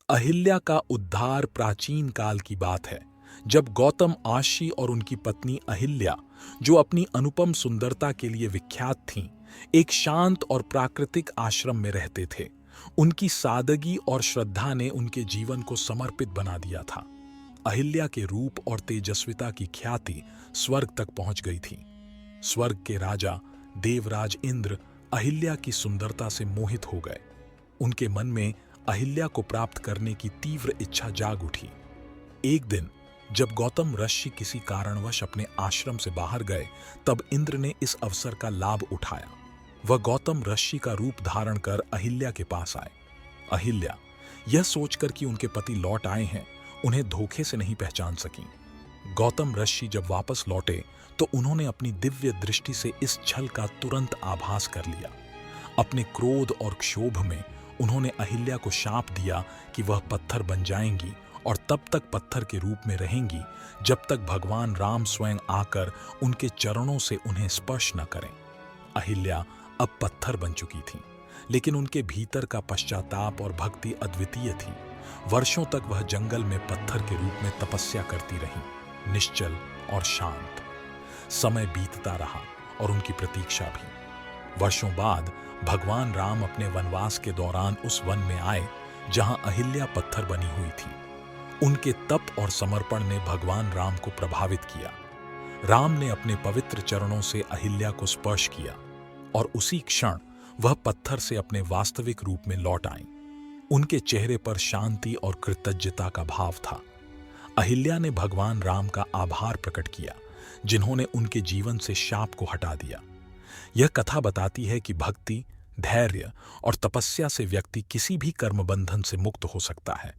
अहिल्या का उद्धार प्राचीन काल की बात है, जब गौतम आशी और उनकी पत्नी अहिल्या, जो अपनी अनुपम सुंदरता के लिए विख्यात थीं, एक शांत और प्राकृतिक आश्रम में रहते थे। उनकी सादगी और श्रद्धा ने उनके जीवन को समर्पित बना दिया था। अहिल्या के रूप और तेजस्विता की ख्याति स्वर्ग तक पहुंच गई थी। स्वर्ग के राजा देवराज इंद्र अहिल्या की सुंदरता से मोहित हो गए। उनके मन में अहिल्या को प्राप्त करने की तीव्र इच्छा जाग उठी। एक दिन जब गौतम ऋषि किसी कारणवश अपने आश्रम से बाहर गए, तब इंद्र ने इस अवसर का लाभ उठाया। वह गौतम ऋषि का रूप धारण कर अहिल्या के पास आए। अहिल्या यह सोचकर कि उनके पति लौट आए हैं, उन्हें धोखे से नहीं पहचान सकी। गौतम ऋषि जब वापस लौटे तो उन्होंने अपनी दिव्य दृष्टि से इस छल का तुरंत आभास कर लिया। अपने क्रोध और क्षोभ में उन्होंने अहिल्या को शाप दिया कि वह पत्थर बन जाएंगी और तब तक पत्थर के रूप में रहेंगी जब तक भगवान राम स्वयं आकर उनके चरणों से उन्हें स्पर्श न करें। अहिल्या अब पत्थर बन चुकी थीं, लेकिन उनके भीतर का पश्चाताप और भक्ति अद्वितीय थी। वर्षों तक वह जंगल में पत्थर के रूप में तपस्या करती रहीं, निश्चल और शांत। समय बीतता रहा और उनकी प्रतीक्षा भी। वर्षों बाद भगवान राम अपने वनवास के दौरान उस वन में आए जहां अहिल्या पत्थर बनी हुई थी। उनके तप और समर्पण ने भगवान राम को प्रभावित किया। राम ने अपने पवित्र चरणों से अहिल्या को स्पर्श किया और उसी क्षण वह पत्थर से अपने वास्तविक रूप में लौट आईं। उनके चेहरे पर शांति और कृतज्ञता का भाव था। अहिल्या ने भगवान राम का आभार प्रकट किया, जिन्होंने उनके जीवन से शाप को हटा दिया। यह कथा बताती है कि भक्ति, धैर्य और तपस्या से व्यक्ति किसी भी कर्म बंधन से मुक्त हो सकता है।